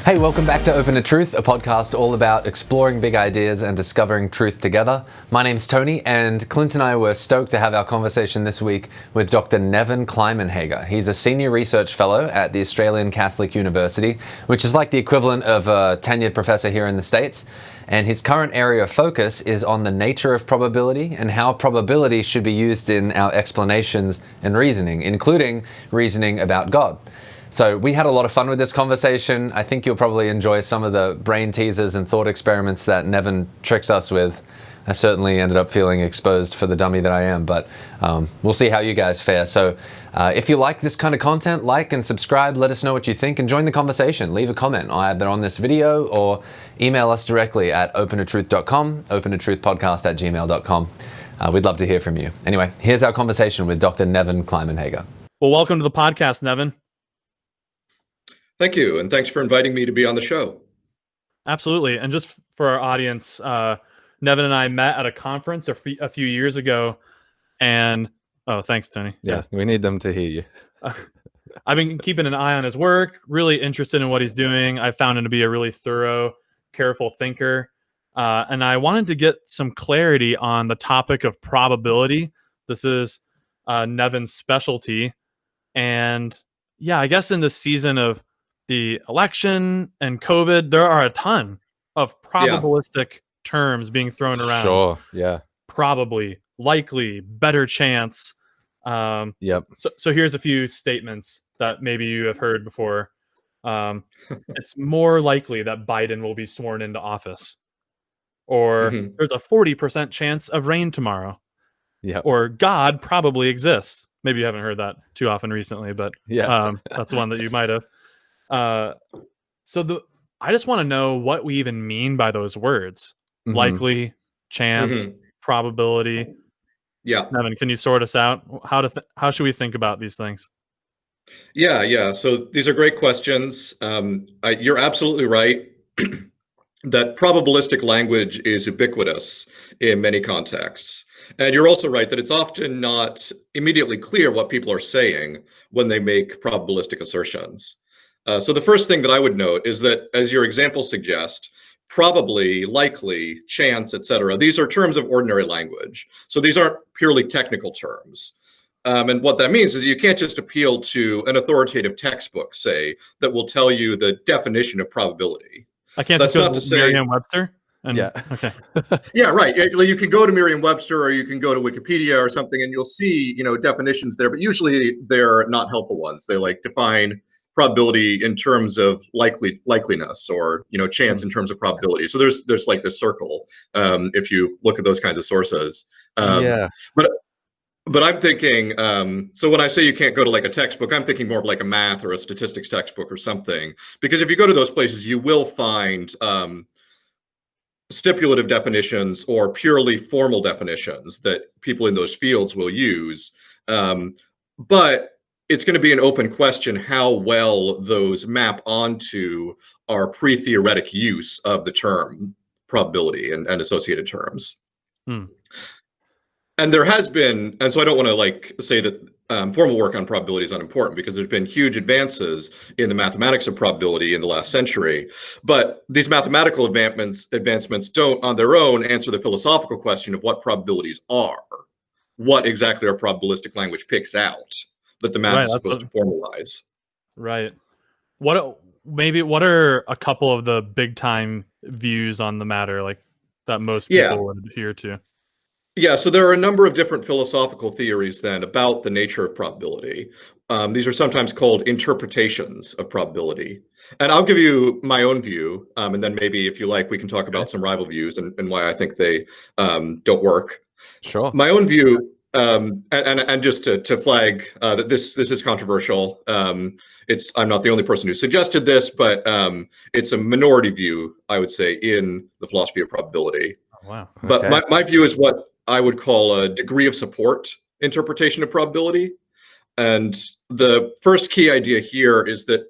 Hey, welcome back to Open to Truth, a podcast all about exploring big ideas and discovering truth together. My name's Tony, and Clint and I were stoked to have our conversation this week with Dr. Nevin Climenhaga. He's a senior research fellow at the Australian Catholic University, which is like the equivalent of a tenured professor here in the States. And his current area of focus is on the nature of probability and how probability should be used in our explanations and reasoning, including reasoning about God. So we had a lot of fun with this conversation. I think you'll probably enjoy some of the brain teasers and thought experiments that Nevin tricks us with. I certainly ended up feeling exposed for the dummy that I am, but we'll see how you guys fare. So if you like this kind of content, like and subscribe, let us know what you think, and join the conversation. Leave a comment either on this video or email us directly at opentotruth.com, opentotruthpodcast@gmail.com. We'd love to hear from you. Anyway, here's our conversation with Dr. Nevin Climenhaga. Well, welcome to the podcast, Nevin. Thank you, and thanks for inviting me to be on the show. Absolutely. And just for our audience, Nevin and I met at a conference a few years ago, and thanks, Tony. Yeah, we need them to hear you. I've been keeping an eye on his work, really interested in what he's doing. I found him to be a really thorough, careful thinker, and I wanted to get some clarity on the topic of probability. This is Nevin's specialty, and yeah, I guess in the season of the election and COVID, there are a ton of probabilistic terms being thrown around. Sure, yeah. Probably, likely, better chance. Yep. So here's a few statements that maybe you have heard before. It's more likely that Biden will be sworn into office. Or there's a 40% chance of rain tomorrow. Yeah. Or God probably exists. Maybe you haven't heard that too often recently, but that's one that you might have. I just want to know what we even mean by those words. Likely, chance, probability. Yeah. Nevin, can you sort us out? How should we think about these things? Yeah. So these are great questions. You're absolutely right that probabilistic language is ubiquitous in many contexts. And you're also right that it's often not immediately clear what people are saying when they make probabilistic assertions. So the first thing that I would note is that, as your example suggests, probably, likely, chance, etc. These are terms of ordinary language. So these aren't purely technical terms. And what that means is you can't just appeal to an authoritative textbook, say, that will tell you the definition of probability. I can't just go to Merriam-Webster? Okay. Yeah, right. You can go to Merriam-Webster or you can go to Wikipedia or something, and you'll see, definitions there. But usually they're not helpful ones. They define probability in terms of likeliness, or chance in terms of probability. So there's this circle if you look at those kinds of sources. But I'm thinking, so when I say you can't go to a textbook, I'm thinking more of a math or a statistics textbook or something. Because if you go to those places, you will find stipulative definitions or purely formal definitions that people in those fields will use. But it's going to be an open question how well those map onto our pre-theoretic use of the term probability and associated terms. And there has been, and so I don't want to say that formal work on probability is unimportant, because there's been huge advances in the mathematics of probability in the last century. But these mathematical advancements don't on their own answer the philosophical question of what probabilities are. What exactly our probabilistic language picks out that the math is supposed to formalize. Right. What are a couple of the big time views on the matter that most people would adhere to? Yeah, so there are a number of different philosophical theories then about the nature of probability. These are sometimes called interpretations of probability. And I'll give you my own view, and then maybe if you like, we can talk about some rival views and why I think they don't work. Sure. My own view, and just to flag that this is controversial. I'm not the only person who suggested this, but it's a minority view, I would say, in the philosophy of probability. Oh, wow. But my view is what I would call a degree of support interpretation of probability. And the first key idea here is that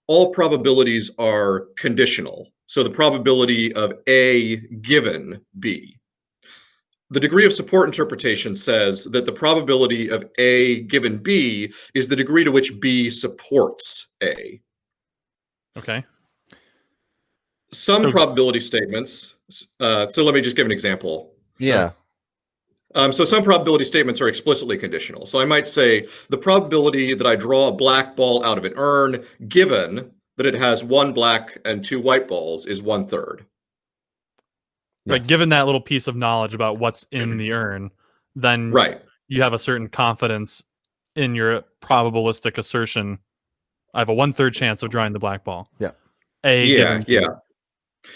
all probabilities are conditional. So the probability of A given B. The degree of support interpretation says that the probability of A given B is the degree to which B supports A. Okay. some probability statements. So let me just give an example. Yeah. So some probability statements are explicitly conditional. So I might say the probability that I draw a black ball out of an urn, given that it has 1 black and 2 white balls, is 1/3. Right. Given that little piece of knowledge about what's in the urn, then you have a certain confidence in your probabilistic assertion. I have a 1/3 chance of drawing the black ball. Yeah.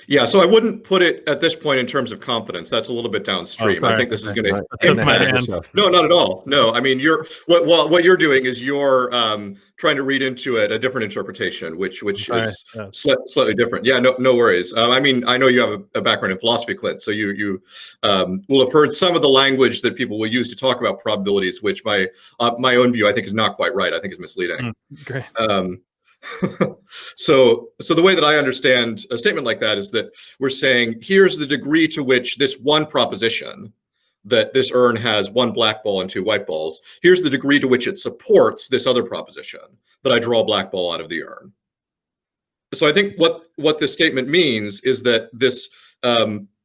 Yeah, so I wouldn't put it at this point in terms of confidence. That's a little bit downstream. I think this is going to impact. No, not at all. No, I mean, what you're doing is you're trying to read into it a different interpretation, which is slightly different. Yeah, no worries. I mean, I know you have a background in philosophy, Clint, so you will have heard some of the language that people will use to talk about probabilities, which my own view I think is not quite right. I think is misleading. Great. So the way that I understand a statement like that is that we're saying, here's the degree to which this one proposition, that this urn has 1 black ball and 2 white balls, here's the degree to which it supports this other proposition, that I draw a black ball out of the urn. So I think what this statement means is that this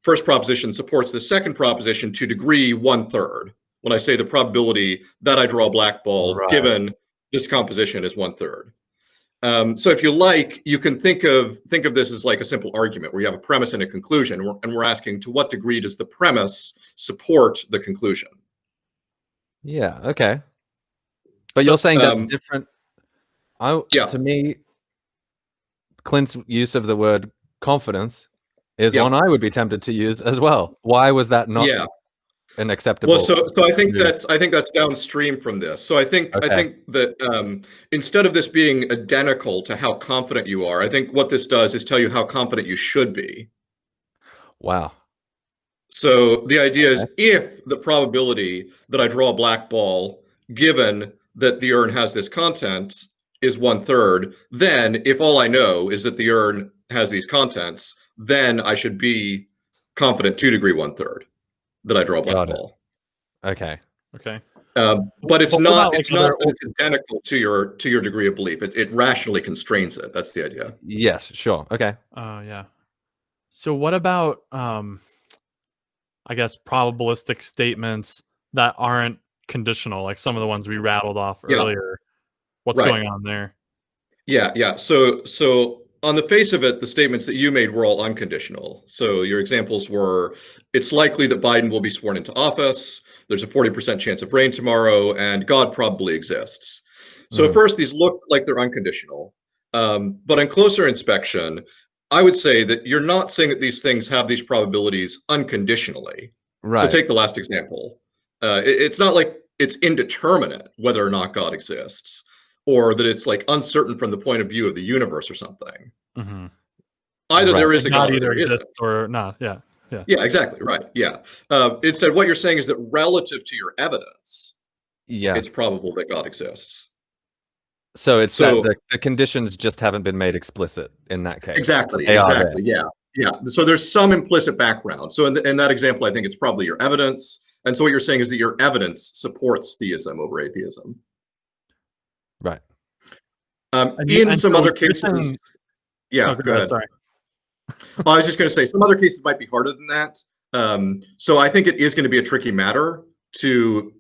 first proposition supports the second proposition to degree 1/3. When I say the probability that I draw a black ball, given this composition, is 1/3. So if you like, you can think of this as like a simple argument where you have a premise and a conclusion, and we're asking, to what degree does the premise support the conclusion? Yeah. Okay. But you're saying that's different. To me, Clint's use of the word confidence is one I would be tempted to use as well. Why was that not an acceptable? Well, so I think that's downstream from this. So I think that instead of this being identical to how confident you are, I think what this does is tell you how confident you should be. Wow. So the idea is, if the probability that I draw a black ball, given that the urn has this content, is 1/3, then if all I know is that the urn has these contents, then I should be confident to degree 1/3 that I draw a black ball. Okay. But it's not identical to your degree of belief. It rationally constrains it. That's the idea. Yes, sure. Okay. Yeah. So what about I guess probabilistic statements that aren't conditional, like some of the ones we rattled off earlier? What's going on there? Yeah. So on the face of it, the statements that you made were all unconditional. So your examples were, it's likely that Biden will be sworn into office, there's a 40% chance of rain tomorrow, and God probably exists. So at first, these look like they're unconditional. But on closer inspection, I would say that you're not saying that these things have these probabilities unconditionally. Right. So take the last example. It's not like it's indeterminate whether or not God exists, or that it's like uncertain from the point of view of the universe or something. Either there is a God or there isn't. Or not. Yeah, exactly. Right. Yeah. Instead, what you're saying is that relative to your evidence, it's probable that God exists. So it's that the conditions just haven't been made explicit in that case. Exactly. Yeah. So there's some implicit background. So in that example, I think it's probably your evidence. And so what you're saying is that your evidence supports theism over atheism. Right. In some other cases, go ahead. Sorry. Well, I was just going to say, some other cases might be harder than that. So I think it is going to be a tricky matter to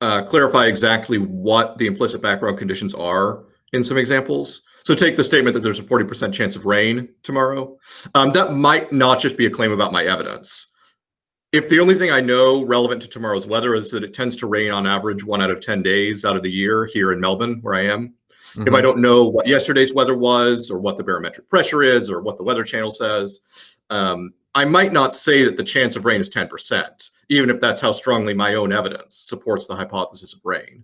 clarify exactly what the implicit background conditions are in some examples. So take the statement that there's a 40% chance of rain tomorrow. That might not just be a claim about my evidence. If the only thing I know relevant to tomorrow's weather is that it tends to rain on average 1 out of 10 days out of the year here in Melbourne, where I am, if I don't know what yesterday's weather was, or what the barometric pressure is, or what the Weather Channel says, I might not say that the chance of rain is 10%, even if that's how strongly my own evidence supports the hypothesis of rain.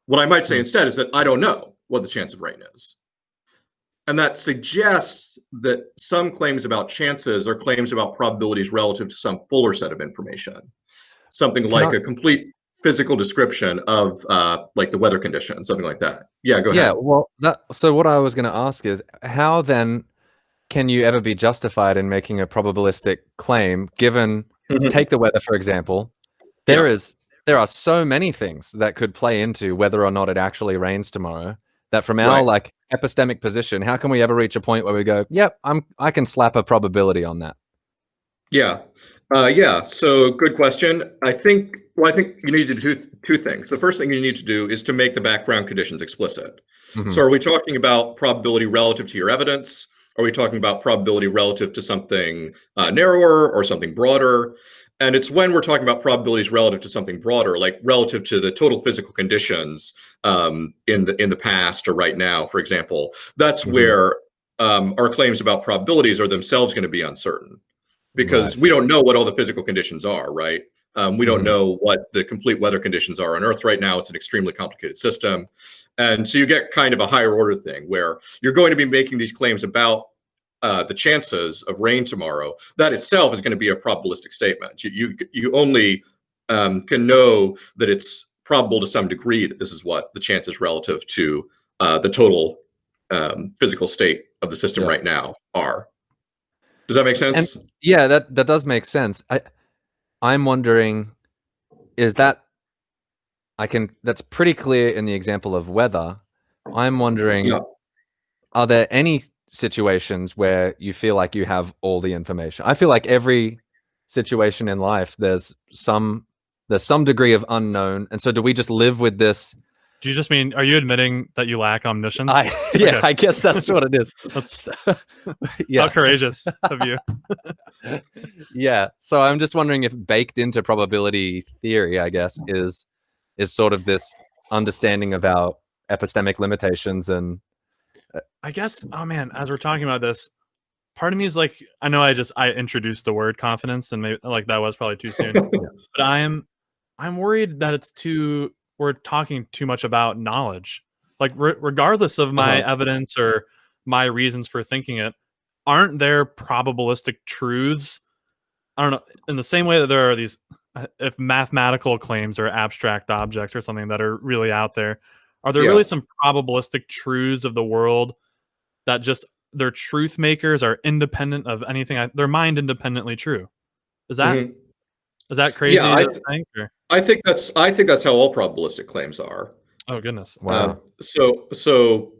What I might say instead is that I don't know what the chance of rain is. And that suggests that some claims about chances are claims about probabilities relative to some fuller set of information. Something like a complete physical description of like the weather conditions, something like that. Yeah, go ahead. Yeah, well, so what I was going to ask is, how then can you ever be justified in making a probabilistic claim, given, take the weather, for example, there are so many things that could play into whether or not it actually rains tomorrow, that from our like epistemic position, how can we ever reach a point where we go, yep, I can slap a probability on that? Yeah. Yeah. So good question. I think you need to do two things. The first thing you need to do is to make the background conditions explicit. So are we talking about probability relative to your evidence? Are we talking about probability relative to something narrower or something broader? And it's when we're talking about probabilities relative to something broader, like relative to the total physical conditions in the past or right now, for example, that's where our claims about probabilities are themselves going to be uncertain. Because we don't know what all the physical conditions are, right? We don't know what the complete weather conditions are on Earth right now. It's an extremely complicated system. And so you get kind of a higher order thing where you're going to be making these claims about the chances of rain tomorrow. That itself is going to be a probabilistic statement. You only can know that it's probable to some degree that this is what the chances relative to the total physical state of the system right now are. Does that make sense? And yeah, that does make sense. I'm wondering, is that that's pretty clear in the example of weather. I'm wondering, are there any situations where you feel like you have all the information? I feel like every situation in life there's some degree of unknown, and so do we just live with this? Do you just mean, are you admitting that you lack omniscience? Yeah, I guess that's what it is. How courageous of you. Yeah, so I'm just wondering if baked into probability theory, I guess, is sort of this understanding of our epistemic limitations. And I guess, oh man, as we're talking about this, part of me is like, I know I introduced the word confidence, and maybe like that was probably too soon. But I'm worried that we're talking too much about knowledge. Like regardless of my evidence or my reasons for thinking it, aren't there probabilistic truths? I don't know, in the same way that there are these, if mathematical claims are abstract objects or something that are really out there, are there really some probabilistic truths of the world that just their truth makers are independent of anything? They're mind independently true. Is that crazy? Yeah, I think that's how all probabilistic claims are. Oh goodness! Wow. So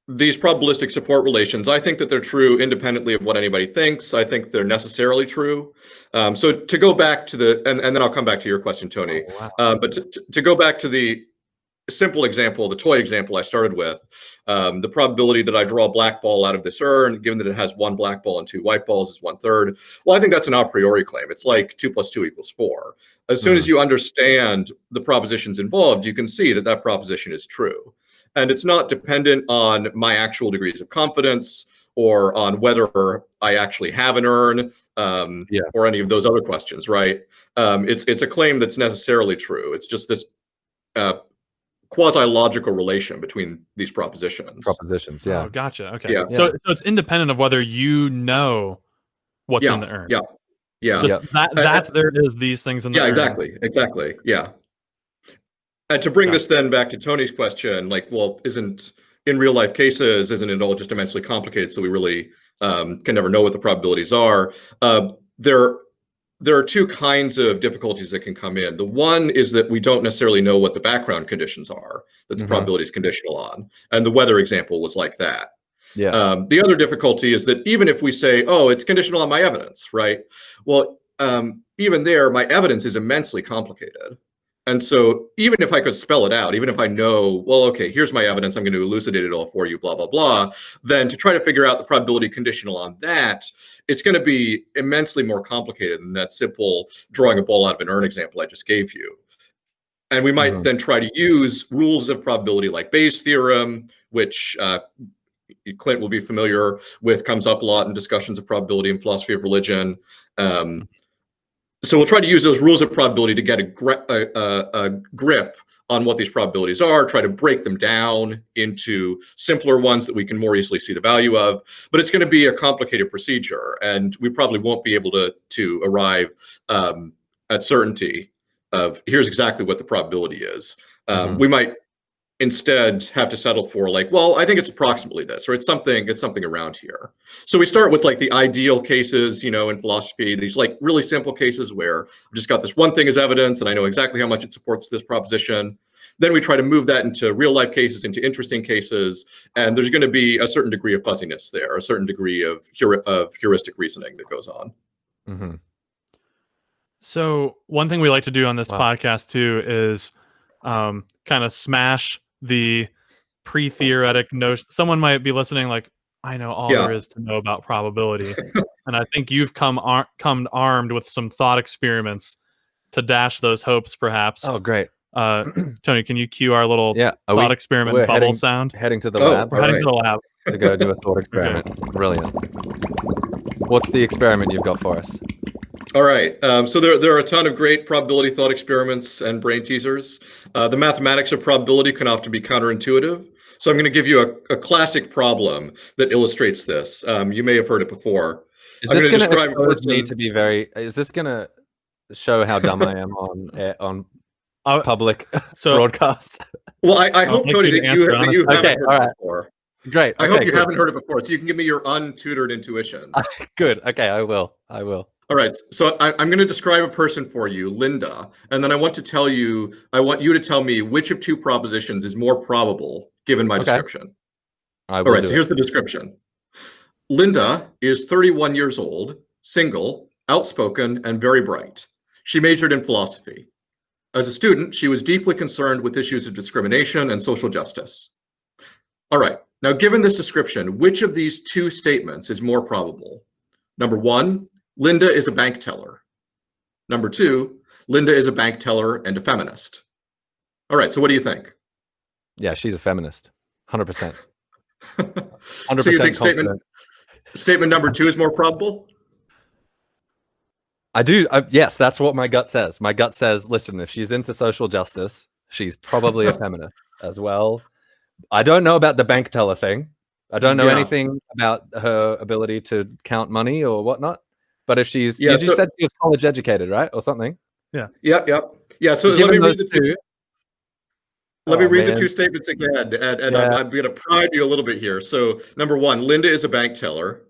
these probabilistic support relations, I think that they're true independently of what anybody thinks. I think they're necessarily true. So to go back to and then I'll come back to your question, Tony. Oh, wow. But to go back to the simple example, the toy example I started with, the probability that I draw a black ball out of this urn, given that it has one black ball and two white balls, is 1/3. Well, I think that's an a priori claim. It's like 2 + 2 = 4. As soon as you understand the propositions involved, you can see that that proposition is true. And it's not dependent on my actual degrees of confidence or on whether I actually have an urn or any of those other questions, right? It's a claim that's necessarily true. It's just this quasi-logical relation between these propositions. Yeah. Oh, gotcha. Okay. Yeah. So it's independent of whether you know what's in the urn. Yeah. Just that there is these things in the urn. Exactly. Yeah. And to bring this then back to Tony's question, like, well, in real life cases, isn't it all just immensely complicated? So we really can never know what the probabilities are. There are two kinds of difficulties that can come in. The one is that we don't necessarily know what the background conditions are that the probability is conditional on. And the weather example was like that. The other difficulty is that even if we say, oh, it's conditional on my evidence, right? Well, even there, my evidence is immensely complicated. And so even if I could spell it out, even if I know, well, okay, here's my evidence, I'm going to elucidate it all for you, blah, blah, blah, then to try to figure out the probability conditional on that, it's going to be immensely more complicated than that simple drawing a ball out of an urn example I just gave you. And we might then try to use rules of probability like Bayes' theorem, which Clint will be familiar with, comes up a lot in discussions of probability and philosophy of religion. So we'll try to use those rules of probability to get a grip on what these probabilities are, try to break them down into simpler ones that we can more easily see the value of. But it's going to be a complicated procedure, and we probably won't be able to arrive at certainty of here's exactly what the probability is. We might instead have to settle for like, well, I think it's approximately this, or it's something around here. So we start with like the ideal cases, in philosophy, these like really simple cases where I've just got this one thing as evidence and I know exactly how much it supports this proposition. Then we try to move that into real life cases, into interesting cases, and there's going to be a certain degree of fuzziness there, a certain degree of heuristic reasoning that goes on. Mm-hmm. So one thing we like to do on this podcast too is kind of smash the pre-theoretic notion. Someone might be listening like, I know all there is to know about probability. And I think you've come armed with some thought experiments to dash those hopes, perhaps. Oh, great. Tony, can you cue our little thought experiment bubble heading, sound? Heading to the lab. We're heading to the lab. To go do a thought experiment. Okay. Brilliant. What's the experiment you've got for us? All right. So there are a ton of great probability thought experiments and brain teasers. The mathematics of probability can often be counterintuitive. So I'm going to give you a classic problem that illustrates this. You may have heard it before. Is this going to expose me to be very? Is this going to show how dumb I am on public broadcast? Well, I hope, Tony, that you haven't heard it before. Great. I hope you haven't heard it before, so you can give me your untutored intuitions. Good. Okay, I will. All right. So I'm going to describe a person for you, Linda, and then I want you to tell me which of two propositions is more probable given my description. All right. So here's the description. Linda is 31 years old, single, outspoken, and very bright. She majored in philosophy. As a student, she was deeply concerned with issues of discrimination and social justice. All right. Now, given this description, which of these two statements is more probable? Number one, Linda is a bank teller. Number two, Linda is a bank teller and a feminist. All right, so what do you think? Yeah, she's a feminist, 100%. 100% so you think statement number two is more probable? I do. Yes, that's what my gut says. My gut says, listen, if she's into social justice, she's probably a feminist as well. I don't know about the bank teller thing. I don't know anything about her ability to count money or whatnot. But if she's, you said she was college educated, right, or something? Yeah. So let me read the two. Let me read the two statements again, and I'm going to prod you a little bit here. So, number one, Linda is a bank teller.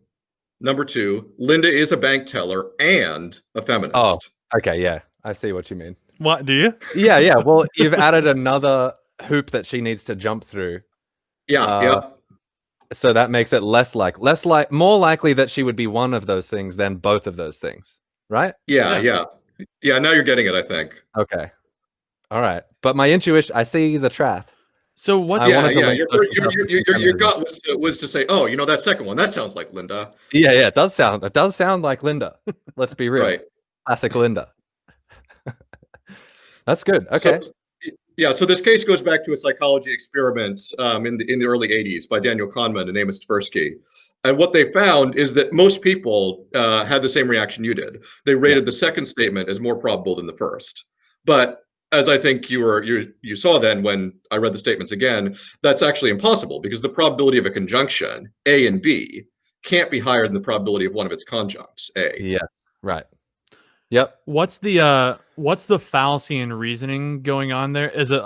Number two, Linda is a bank teller and a feminist. Oh, okay, yeah, I see what you mean. What do you? Yeah. Well, you've added another hoop that she needs to jump through. Yeah. So that makes it more likely that she would be one of those things than both of those things, right? Yeah. Now you're getting it, I think. Okay. All right. But my intuition, I see the trap. So what? Your gut was to say, oh, that second one, that sounds like Linda. Yeah. It does sound like Linda. Let's be real. Right. Classic Linda. That's good. Okay. So this case goes back to a psychology experiment in the early 80s by Daniel Kahneman and Amos Tversky. And what they found is that most people had the same reaction you did. They rated the second statement as more probable than the first. But as I think you saw then when I read the statements again, that's actually impossible because the probability of a conjunction, A and B, can't be higher than the probability of one of its conjuncts, A. Yeah, right. Yep. What's the fallacy in reasoning going on there? Is it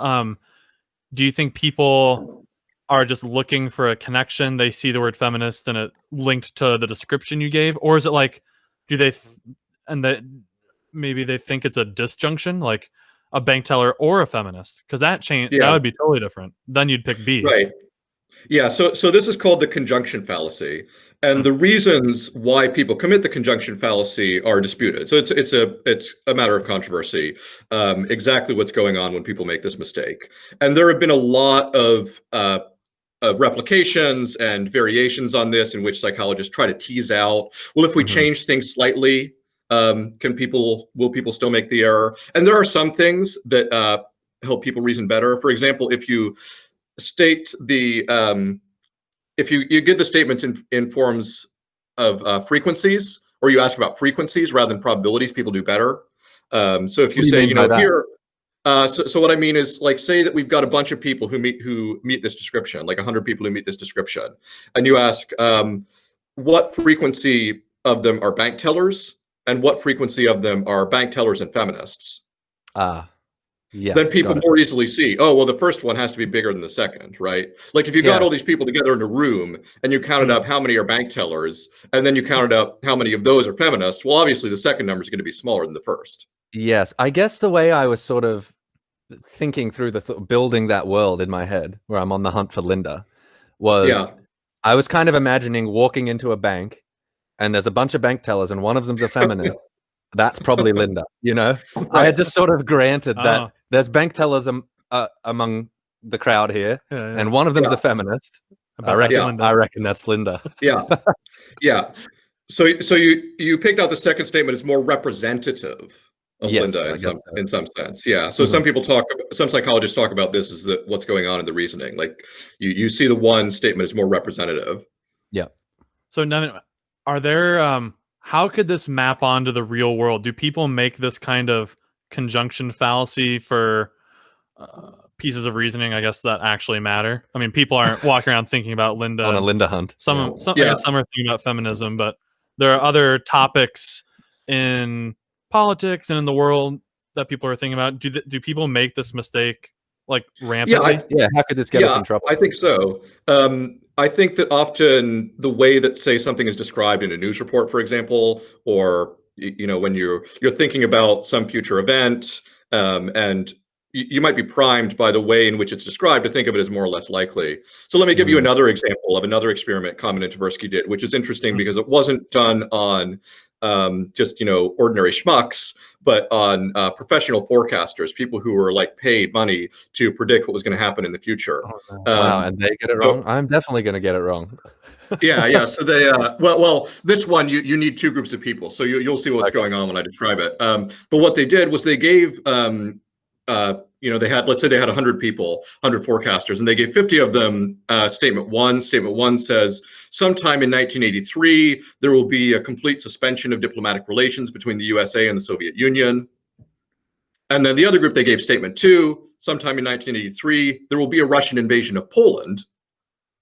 do you think people are just looking for a connection? They see the word feminist and it linked to the description you gave, or is it like maybe they think it's a disjunction, like a bank teller or a feminist? Because that would be totally different. Then you'd pick B. Right. Yeah, so this is called the conjunction fallacy, and the reasons why people commit the conjunction fallacy are disputed. So it's a matter of controversy, exactly what's going on when people make this mistake. And there have been a lot of replications and variations on this in which psychologists try to tease out, well, if we change things slightly, will people still make the error? And there are some things that help people reason better. For example, if you state the if you give the statements in forms of frequencies, or you ask about frequencies rather than probabilities, people do better. So if you say, here, so what I mean is, like, say that we've got a bunch of people who meet this description, like 100 people who meet this description, and you ask what frequency of them are bank tellers and what frequency of them are bank tellers and feminists. Yes, then people more easily see, oh, well, the first one has to be bigger than the second, right? Like if you got all these people together in a room and you counted up how many are bank tellers, and then you counted up how many of those are feminists, well, obviously the second number is going to be smaller than the first. Yes, I guess the way I was sort of thinking through building that world in my head where I'm on the hunt for Linda was I was kind of imagining walking into a bank and there's a bunch of bank tellers and one of them's a feminist. That's probably Linda, you know? Right. I had just sort of granted that there's bank tellers among the crowd here, and one of them's a feminist. I reckon that's Linda. Yeah. So you picked out the second statement as more representative of Linda in some sense. Yeah. So some psychologists talk about this as what's going on in the reasoning. Like you see the one statement as more representative. Yeah. So Nevin, are there how could this map onto the real world? Do people make this kind of conjunction fallacy for pieces of reasoning, I guess, that actually matter? I mean, people aren't walking around thinking about Linda on a Linda hunt. I guess some are thinking about feminism, but there are other topics in politics and in the world that people are thinking about. Do people make this mistake like rampantly? How could this get us in trouble? I think so. I think that often the way that, say, something is described in a news report, for example, or when you're thinking about some future event, and you might be primed by the way in which it's described to think of it as more or less likely. So let me give you another example of another experiment Kamen and Tversky did, which is interesting because it wasn't done on just ordinary schmucks, but on professional forecasters, people who were like paid money to predict what was going to happen in the future. Wow, and they get it wrong. I'm definitely going to get it wrong. Yeah. So they well, this one you need two groups of people, so you'll see what's going on when I describe it. But what they did was they gave they had, let's say they had 100 people, 100 forecasters, and they gave 50 of them statement one. Statement one says, sometime in 1983, there will be a complete suspension of diplomatic relations between the USA and the Soviet Union. And then the other group, they gave statement two, sometime in 1983, there will be a Russian invasion of Poland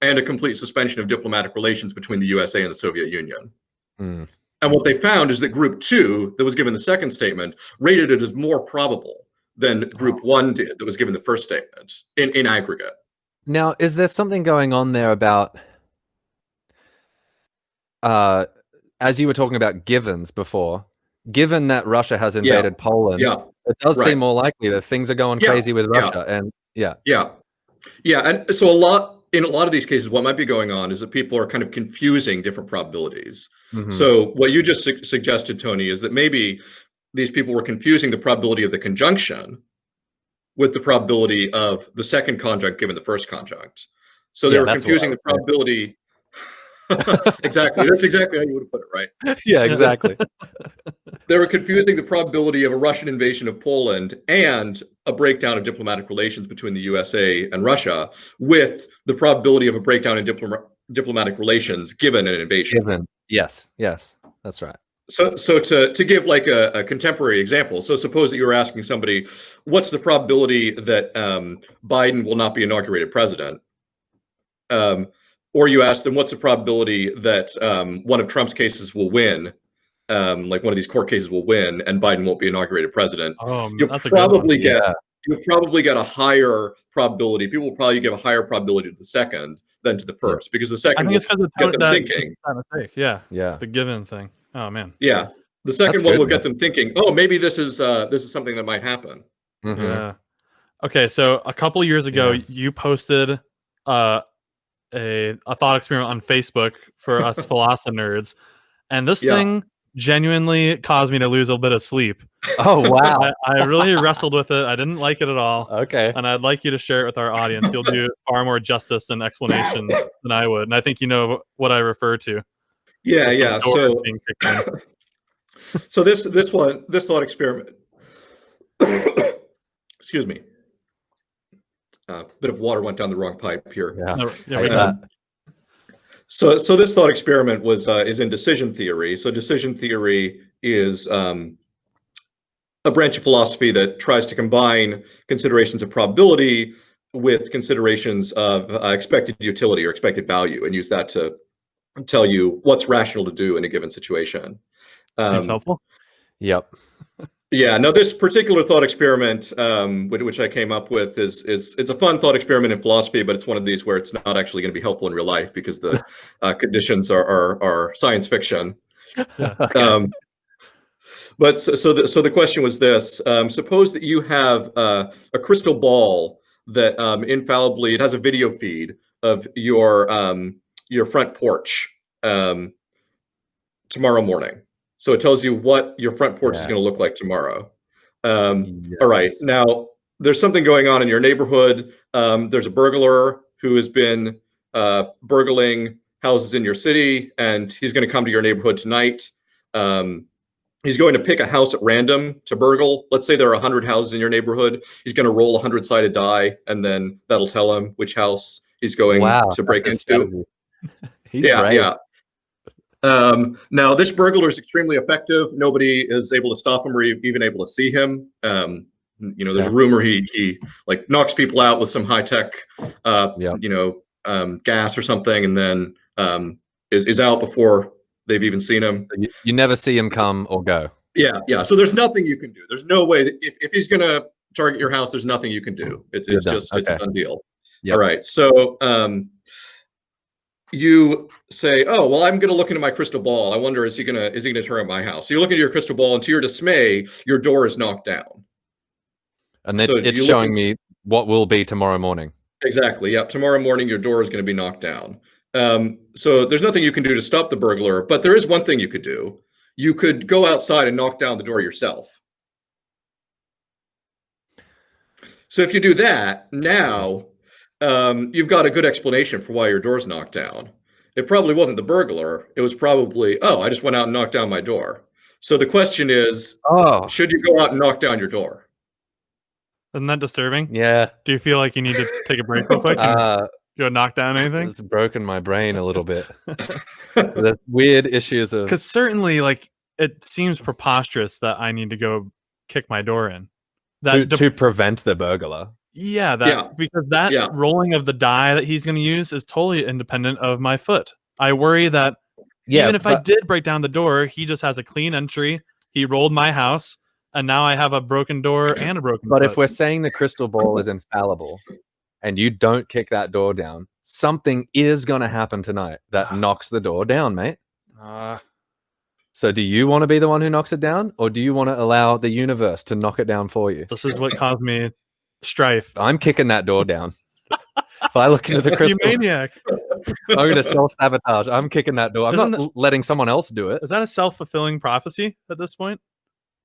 and a complete suspension of diplomatic relations between the USA and the Soviet Union. And what they found is that group two, that was given the second statement, rated it as more probable than group one did, that was given the first statement in aggregate. Now, is there something going on there about, as you were talking about givens before, given that Russia has invaded Poland, it does seem more likely that things are going crazy with Russia. And and so in a lot of these cases, what might be going on is that people are kind of confusing different probabilities. So what you just suggested, Tony, is that maybe these people were confusing the probability of the conjunction with the probability of the second conjunct given the first conjunct. So they were confusing the probability. Exactly. That's exactly how you would have put it, right? Yeah, exactly. They were confusing the probability of a Russian invasion of Poland and a breakdown of diplomatic relations between the USA and Russia with the probability of a breakdown in diplomatic relations given an invasion. Yes, that's right. So to give like a contemporary example, so suppose that you were asking somebody, what's the probability that Biden will not be inaugurated president? Or you ask them, what's the probability that one of Trump's cases will win, like one of these court cases will win, and Biden won't be inaugurated president? You'll probably get a higher probability. People will probably give a higher probability to the second than to the first, because the second will get them thinking. The given thing. Oh man. Yeah. The second one will get them thinking, oh, maybe this is something that might happen. Yeah. Okay, so a couple years ago, you posted a thought experiment on Facebook for us philosophy nerds, and this thing genuinely caused me to lose a bit of sleep. Oh wow. I really wrestled with it. I didn't like it at all. Okay. And I'd like you to share it with our audience. You'll do far more justice and explanation than I would. And I think you know what I refer to. Yeah. So this thought experiment. Excuse me. A bit of water went down the wrong pipe here. So this thought experiment is in decision theory. So decision theory is a branch of philosophy that tries to combine considerations of probability with considerations of expected utility or expected value, and use that to tell you what's rational to do in a given situation. Seems helpful. Yep. Yeah. No, this particular thought experiment, which I came up with, it's a fun thought experiment in philosophy, but it's one of these where it's not actually going to be helpful in real life because the conditions are science fiction. But so the question was this: suppose that you have a crystal ball that infallibly, it has a video feed of your front porch tomorrow morning. So it tells you what your front porch is going to look like tomorrow. All right. Now, there's something going on in your neighborhood. There's a burglar who has been burgling houses in your city, and he's going to come to your neighborhood tonight. He's going to pick a house at random to burgle. Let's say there are 100 houses in your neighborhood. He's going to roll a 100-sided die, and then that'll tell him which house he's going to break into. He's brave. Yeah. Now, this burglar is extremely effective. Nobody is able to stop him or even able to see him. There's a rumor he like knocks people out with some high-tech, gas or something, and then is out before they've even seen him. You never see him come or go. Yeah. So there's nothing you can do. There's no way that if he's going to target your house, there's nothing you can do. It's it's a done deal. Yep. All right. So you say, oh, well, I'm going to look into my crystal ball. I wonder, is he going to target my house? So you look into your crystal ball, and to your dismay, your door is knocked down. And it's showing me what will be tomorrow morning. Exactly. Yeah. Tomorrow morning, your door is going to be knocked down. So there's nothing you can do to stop the burglar, but there is one thing you could do. You could go outside and knock down the door yourself. So if you do that, now you've got a good explanation for why your door's knocked down. It probably wasn't the burglar. It was probably, oh, I just went out and knocked down my door. So the question is, should you go out and knock down your door? Isn't that disturbing? Yeah. Do you feel like you need to take a break real quick and go knock down anything? It's broken my brain a little bit. The weird issues of... Because certainly, like, it seems preposterous that I need to go kick my door in. To prevent the burglar. Yeah, because that rolling of the die that he's going to use is totally independent of my foot. I worry that even if I did break down the door, he just has a clean entry. He rolled my house, and now I have a broken door and a broken foot. If we're saying the crystal ball is infallible, and you don't kick that door down, something is going to happen tonight that knocks the door down, mate. So do you want to be the one who knocks it down, or do you want to allow the universe to knock it down for you? This is what caused me strife. I'm kicking that door down. If I look into the crystal, you maniac. I'm going to self-sabotage. I'm kicking that door. I'm not letting someone else do it. Is that a self-fulfilling prophecy at this point?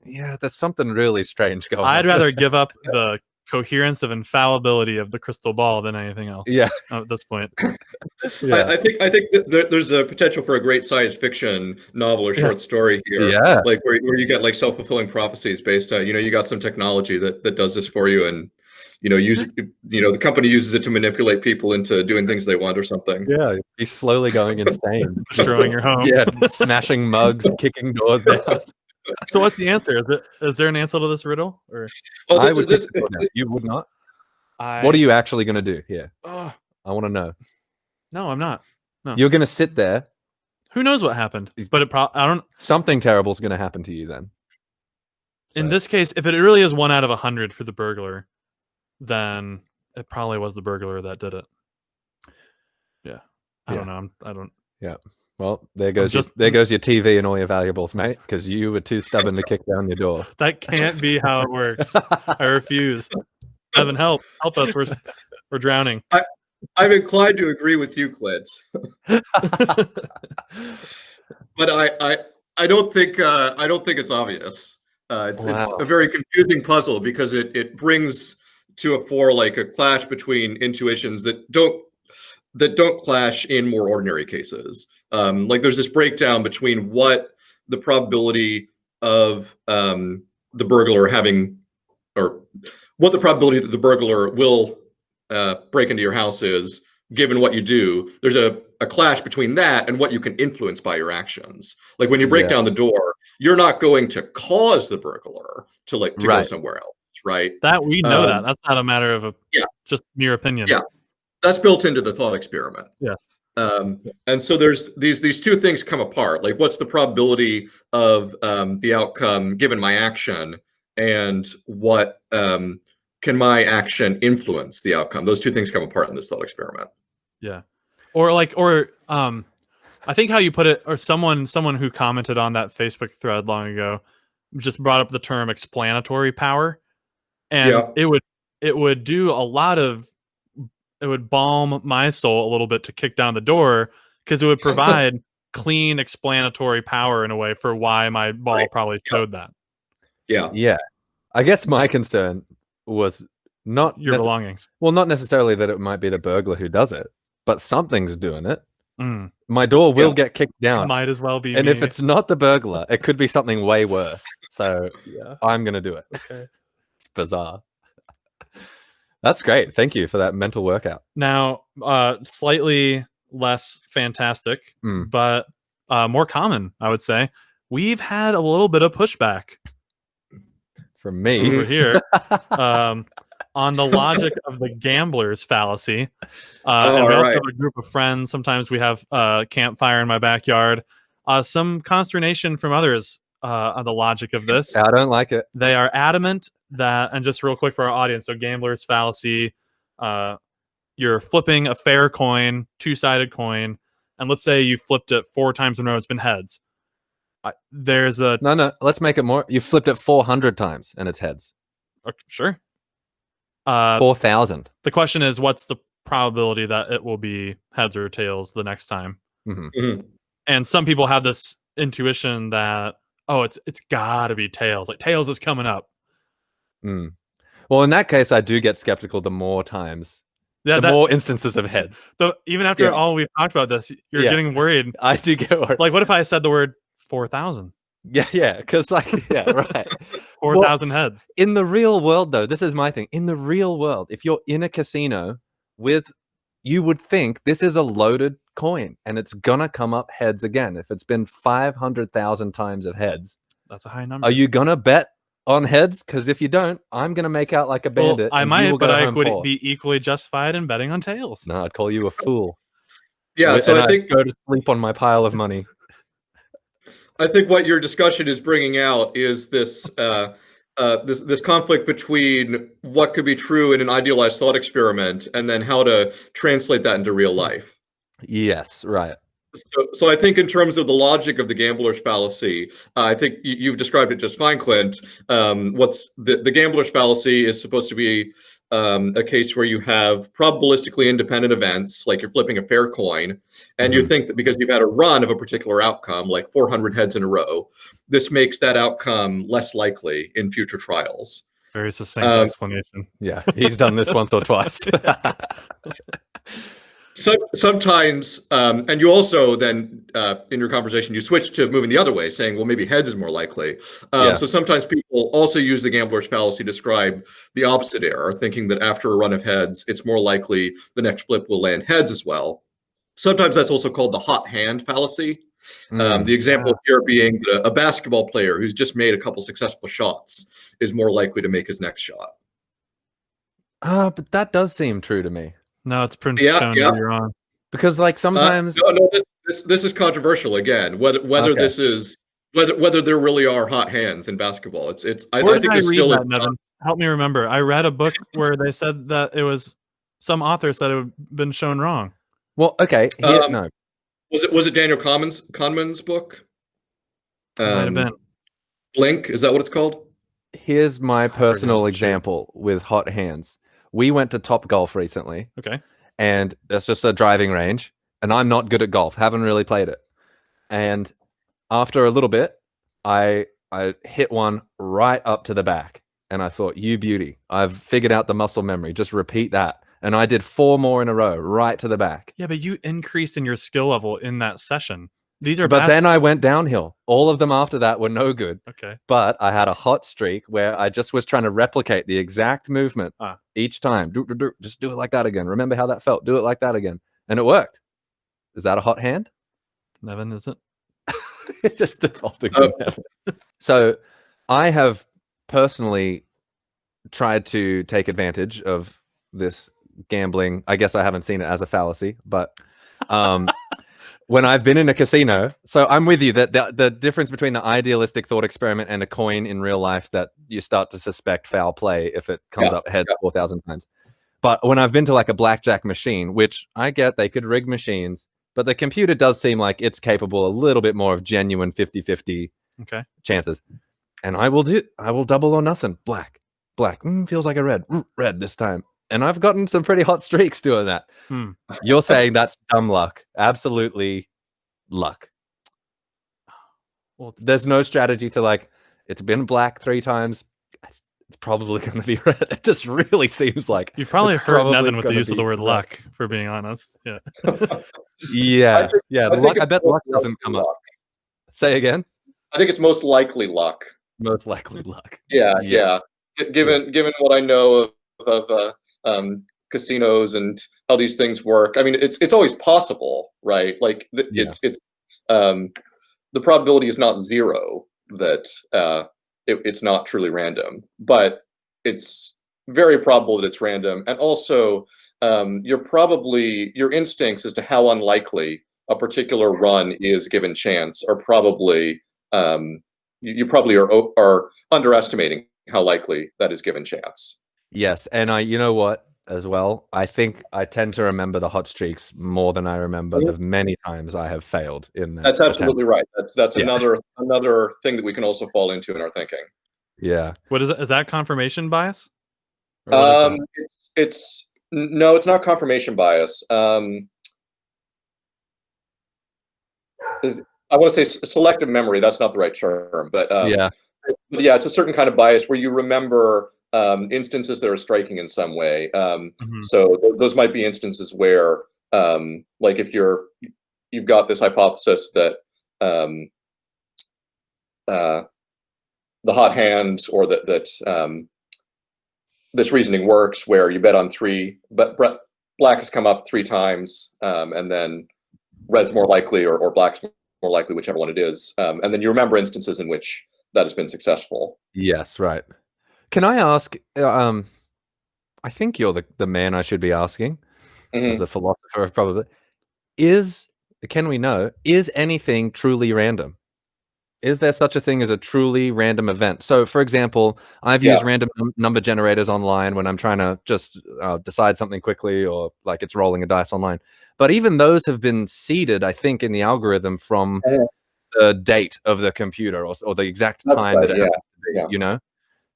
Yeah, there's something really strange going on. I'd rather give up the coherence of infallibility of the crystal ball than anything else. Yeah, at this point. I think that there's a potential for a great science fiction novel or short story here. Yeah, like where you get like self-fulfilling prophecies based on you got some technology that does this for you, and the company uses it to manipulate people into doing things they want or something. Yeah, he's slowly going insane, destroying your home. Yeah, smashing mugs, kicking doors down. So what's the answer? Is there an answer to this riddle? Or I would you would not. What are you actually going to do here? I want to know. No, I'm not. No, you're going to sit there. Who knows what happened? But I don't. Something terrible is going to happen to you then. So. In this case, if it really is 1 out of 100 for the burglar, then it probably was the burglar that did it. Yeah, I don't know. I don't. Yeah. Well, there goes your TV and all your valuables, mate, because you were too stubborn to kick down your door. That can't be how it works. I refuse. Nevin, help us. We're drowning. I'm inclined to agree with you, Clint. But I don't think it's obvious. It's a very confusing puzzle because it brings to a fore like a clash between intuitions that don't clash in more ordinary cases. Like there's this breakdown between what the probability of the burglar having, or what the probability that the burglar will break into your house is, given what you do. There's a clash between that and what you can influence by your actions. Like when you break down the door, you're not going to cause the burglar to go somewhere else, right? That we know that's not a matter of just mere opinion. Yeah, that's built into the thought experiment. Yes. And so there's these two things come apart. Like, what's the probability of the outcome given my action, and what can my action influence the outcome? Those two things come apart in this thought experiment. Yeah, or I think how you put it, or someone who commented on that Facebook thread long ago just brought up the term explanatory power, and it would do a lot of, it would balm my soul a little bit to kick down the door, because it would provide clean explanatory power in a way for why my ball probably showed that. Yeah. I guess my concern was not your belongings. Well, not necessarily that it might be the burglar who does it, but something's doing it. My door will get kicked down. Might as well be and me. if it's not the burglar, it could be something way worse. So I'm going to do it. Okay. It's bizarre. That's great. Thank you for that mental workout. Now, slightly less fantastic, but more common, I would say. We've had a little bit of pushback from me over here on the logic of the gambler's fallacy. And we also have a group of friends. Sometimes we have a campfire in my backyard. Some consternation from others on the logic of this. I don't like it. They are adamant that, and just real quick for our audience, so gambler's fallacy, you're flipping a fair coin, two-sided coin, and let's say you flipped it 4 times in a row, it's been heads. There's a... No, let's make it more. You flipped it 400 times and it's heads. Sure. 4,000. The question is, what's the probability that it will be heads or tails the next time? And some people have this intuition that, oh, it's got to be tails. Like, tails is coming up. Well, in that case, I do get skeptical the more times. The more instances of heads. So even after all we've talked about this, you're getting worried. I do get worried. Like, what if I said the word 4,000? Yeah, because right. 4,000 heads. In the real world, though, this is my thing. In the real world, if you're in a casino you would think this is a loaded coin and it's gonna come up heads again. If it's been 500,000 times of heads, that's a high number. Are you gonna bet on heads? Because if you don't, I'm gonna make out like a bandit. I might, but I would be equally justified in betting on tails. No, I'd call you a fool. So I think I'd go to sleep on my pile of money. I think what your discussion is bringing out is this this conflict between what could be true in an idealized thought experiment and then how to translate that into real life. Yes, right. So I think in terms of the logic of the gambler's fallacy, I think you've described it just fine, Clint. What's the gambler's fallacy is supposed to be a case where you have probabilistically independent events, like you're flipping a fair coin, and you think that because you've had a run of a particular outcome, like 400 heads in a row, this makes that outcome less likely in future trials. Very succinct explanation. Yeah, he's done this once or twice. So sometimes, and you also then, in your conversation, you switch to moving the other way, saying, well, maybe heads is more likely. So sometimes people also use the gambler's fallacy to describe the opposite error, thinking that after a run of heads, it's more likely the next flip will land heads as well. Sometimes that's also called the hot hand fallacy. The example here being a basketball player who's just made a couple successful shots is more likely to make his next shot. But that does seem true to me. No, it's pretty shown you're on. Because like sometimes this is controversial again. Whether this is whether there really are hot hands in basketball. I think it's still Nevin? Help me remember. I read a book where they said that it was some author said it had been shown wrong. Well, okay. No. Was it Daniel Kahneman's book? Might have been. Blink, is that what it's called? Here's my personal example with hot hands. We went to Top Golf recently. Okay. And it's just a driving range. And I'm not good at golf. Haven't really played it. And after a little bit, I hit one right up to the back. And I thought, you beauty. I've figured out the muscle memory. Just repeat that. And I did 4 more in a row, right to the back. Yeah, but you increased in your skill level in that session. But then I went downhill. All of them after that were no good. Okay. But I had a hot streak where I just was trying to replicate the exact movement each time. Just do it like that again. Remember how that felt. Do it like that again. And it worked. Is that a hot hand? Nevin, is it? It's just defaulting to Nevin. So I have personally tried to take advantage of this gambling. I guess I haven't seen it as a fallacy, but when I've been in a casino, so I'm with you that the difference between the idealistic thought experiment and a coin in real life, that you start to suspect foul play if it comes up heads 4,000 times. But when I've been to like a blackjack machine, which I get they could rig machines, but the computer does seem like it's capable a little bit more of genuine 50-50 chances. and I will double or nothing. Black. Feels like a red. Red this time. And I've gotten some pretty hot streaks doing that. You're saying that's dumb luck. Absolutely luck. Well, there's no strategy to like, it's been black 3 times. It's probably going to be red. It just really seems like you've probably hurt Nevin with the use of the word luck, for being honest. Yeah. Yeah. I bet luck doesn't come up. Say again. I think it's most likely luck. Most likely luck. Yeah. Given what I know of casinos and how these things work, I mean, it's always possible, right? Like it's the probability is not 0 that it's not truly random, but it's very probable that it's random. And also, your instincts as to how unlikely a particular run is given chance are probably you probably are underestimating how likely that is given chance. Yes, and you know what, as well, I think I tend to remember the hot streaks more than I remember the many times I have failed in that. That's absolutely right. That's another thing that we can also fall into in our thinking. Yeah. What is it? Is that confirmation bias? It's no, it's not confirmation bias. I want to say selective memory. That's not the right term, but yeah, it's a certain kind of bias where you remember instances that are striking in some way. So those might be instances where, like, if you've got this hypothesis that the hot hand, or that this reasoning works, where you bet on 3, but black has come up 3 times, and then red's more likely, or black's more likely, whichever one it is, and then you remember instances in which that has been successful. Yes, right. Can I ask? I think you're the man I should be asking, as a philosopher of probability. Can we know, is anything truly random? Is there such a thing as a truly random event? So, for example, I've used random number generators online when I'm trying to just decide something quickly, or like it's rolling a dice online. But even those have been seeded, I think, in the algorithm from the date of the computer, or the exact time that it happens to be, you know?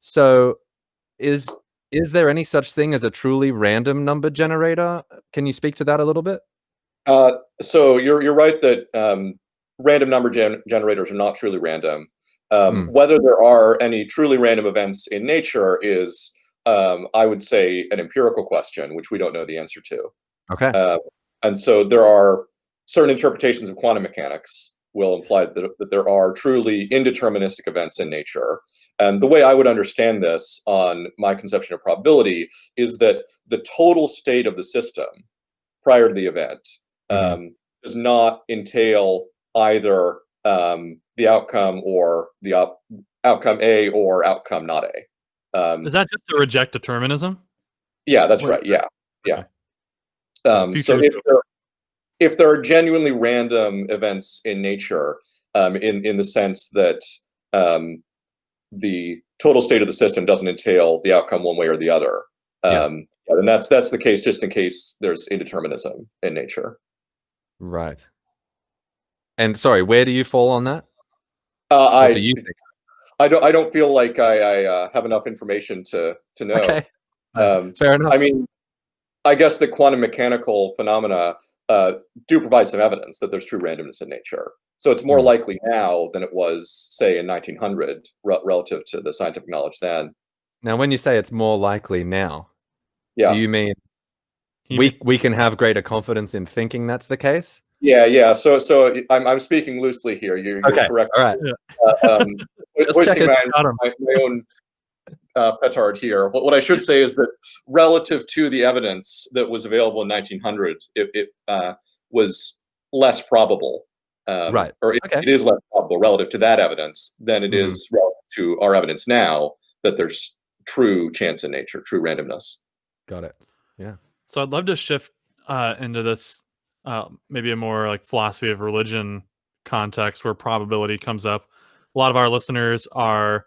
So is there any such thing as a truly random number generator? Can you speak to that a little bit? So you're right that random number generators are not truly random. Whether there are any truly random events in nature is, I would say, an empirical question, which we don't know the answer to. Okay. And so there are certain interpretations of quantum mechanics will imply that there are truly indeterministic events in nature. And the way I would understand this on my conception of probability is that the total state of the system prior to the event does not entail either the outcome, or the outcome A, or outcome not A. Is that just to reject determinism? Yeah, that's right. Yeah. So if there are genuinely random events in nature, in the sense that the total state of the system doesn't entail the outcome one way or the other, and that's the case, just in case there's indeterminism in nature. Right. And sorry, where do you fall on that? I don't feel like I have enough information to know. Okay. Fair enough. I mean, I guess the quantum mechanical phenomena do provide some evidence that there's true randomness in nature. So it's more likely now than it was, say, in 1900, relative to the scientific knowledge then. Now, when you say it's more likely now, do you mean we can have greater confidence in thinking that's the case? Yeah. So I'm speaking loosely here. You're correct. All right. Voicing my own petard here. What I should say is that relative to the evidence that was available in 1900, it was less probable. Right. Or it is less probable relative to that evidence than it is relative to our evidence now that there's true chance in nature, true randomness. Got it. Yeah. So I'd love to shift into this, maybe a more like philosophy of religion context where probability comes up. A lot of our listeners are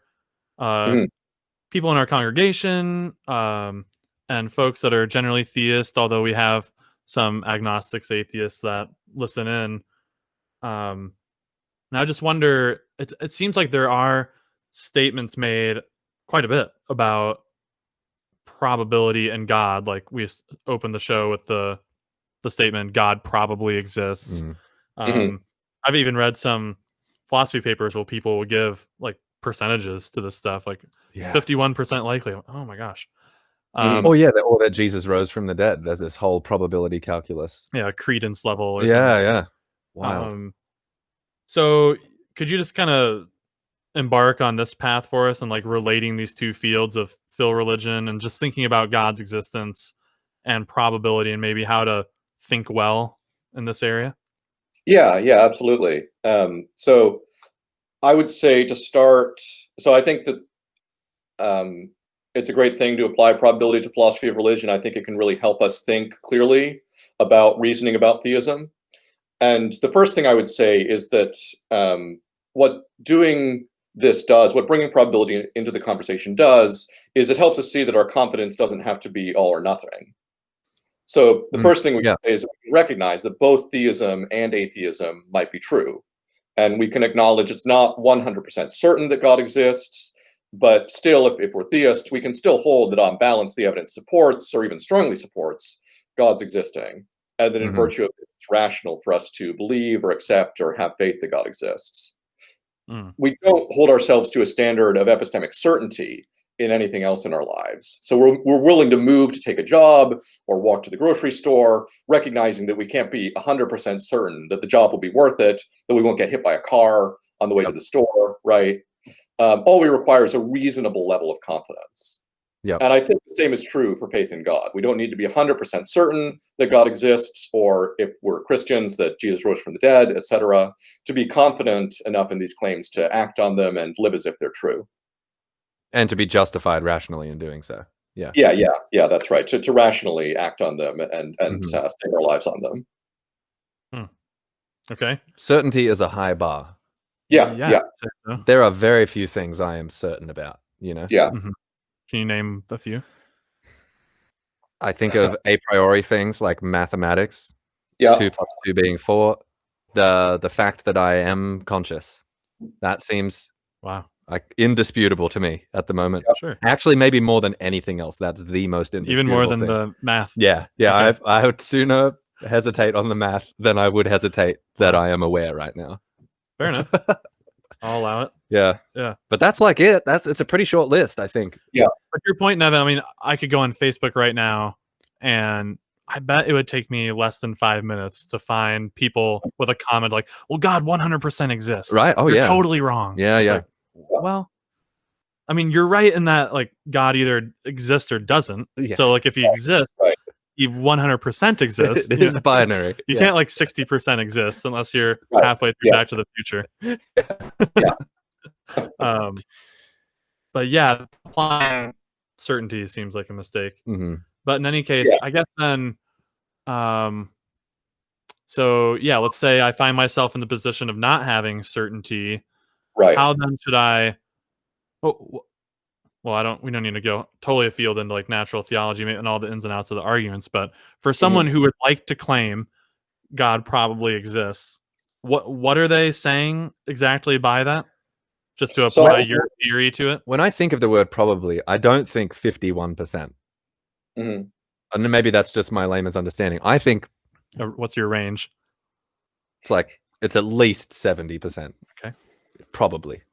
people in our congregation, and folks that are generally theist, although we have some agnostics, atheists that listen in. And I just wonder, it seems like there are statements made quite a bit about probability and God. Like we opened the show with the statement God probably exists. I've even read some philosophy papers where people will give like percentages to this stuff, like 51% likely. Oh my gosh. Oh yeah, or that Jesus rose from the dead. There's this whole probability calculus. Yeah, credence level. Or yeah. Wild. So could you just kind of embark on this path for us and like relating these two fields of phil religion and just thinking about God's existence and probability and maybe how to think well in this area? Yeah, absolutely. So I would say to start, so I think that it's a great thing to apply probability to philosophy of religion. I think it can really help us think clearly about reasoning about theism. And the first thing I would say is that what doing this does, what bringing probability into the conversation does, is it helps us see that our confidence doesn't have to be all or nothing. So the first thing we can say is we can recognize that both theism and atheism might be true. And we can acknowledge it's not 100% certain that God exists, but still, if we're theists, we can still hold that on balance, the evidence supports, or even strongly supports, God's existing. And that in virtue of it, it's rational for us to believe or accept or have faith that God exists. We don't hold ourselves to a standard of epistemic certainty in anything else in our lives. So we're willing to move to take a job or walk to the grocery store, recognizing that we can't be 100% certain that the job will be worth it, that we won't get hit by a car on the way to the store, right? All we require is a reasonable level of confidence. And I think the same is true for faith in God. We don't need to be 100% certain that God exists, or if we're Christians, that Jesus rose from the dead, etc., to be confident enough in these claims to act on them and live as if they're true. And to be justified rationally in doing so. Yeah, that's right. To rationally act on them and stake our lives on them. Okay. Certainty is a high bar. Yeah. There are very few things I am certain about, you know? Yeah. Can you name a few? I think of a priori things like mathematics. 2 plus 2 being 4. The fact that I am conscious. That seems like indisputable to me at the moment. Sure. Actually, maybe more than anything else. That's the most indisputable Even more than thing. the math. Yeah. Okay. I would sooner hesitate on the math than I would hesitate that I am aware right now. Fair enough. I'll allow it. Yeah. But that's like it. It's a pretty short list, I think. Yeah. But your point, Nevin, I mean, I could go on Facebook right now and I bet it would take me less than 5 minutes to find people with a comment like, well, God 100% exists. Right. Oh, You're totally wrong. Yeah. Like, well, I mean, you're right in that like God either exists or doesn't. So like if he exists, he 100% exists. It is binary. You can't like 60% exist unless you're halfway through Back to the Future. But yeah, applying certainty seems like a mistake. But in any case, I guess then, so yeah, let's say I find myself in the position of not having certainty. Right. How then should I? Well, we don't need to go totally afield into like natural theology and all the ins and outs of the arguments. But for someone who would like to claim God probably exists, what are they saying exactly by that? Just to apply your theory to it. When I think of the word probably, I don't think 51%. And then maybe that's just my layman's understanding. I think. What's your range? It's at least 70%. Okay. Probably.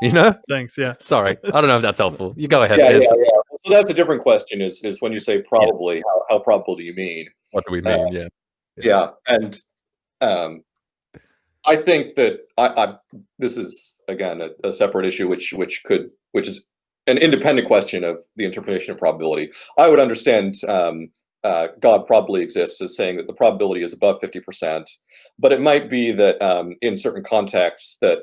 You know? Thanks. Yeah. Sorry. I don't know if that's helpful. You go ahead. Yeah. So that's a different question is when you say probably, how probable do you mean? What do we mean? Yeah. And I think that this is, again, a separate issue, which is an independent question of the interpretation of probability. I would understand God probably exists as saying that the probability is above 50%, but it might be that in certain contexts that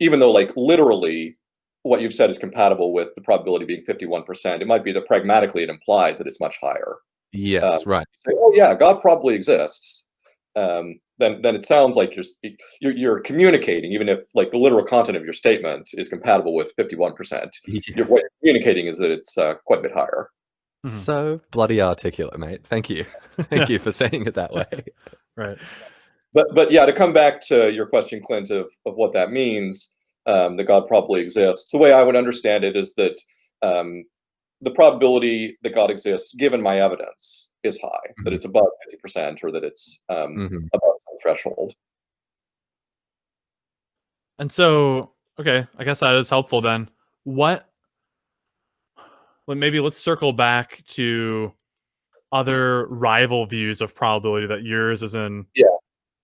even though like literally what you've said is compatible with the probability being 51%, it might be that pragmatically it implies that it's much higher. Yes, right. Say, oh yeah, God probably exists. Then it sounds like you're communicating, even if like the literal content of your statement is compatible with 51%. What you're communicating is that it's quite a bit higher. So bloody articulate, mate. Thank you. Thank you for saying it that way. Right. But yeah, to come back to your question, Clint, of what that means, that God probably exists. The way I would understand it is that the probability that God exists, given my evidence, is high, that it's above 50%, or that it's above some threshold. And so, okay, I guess that is helpful then. Well, maybe let's circle back to other rival views of probability that yours is in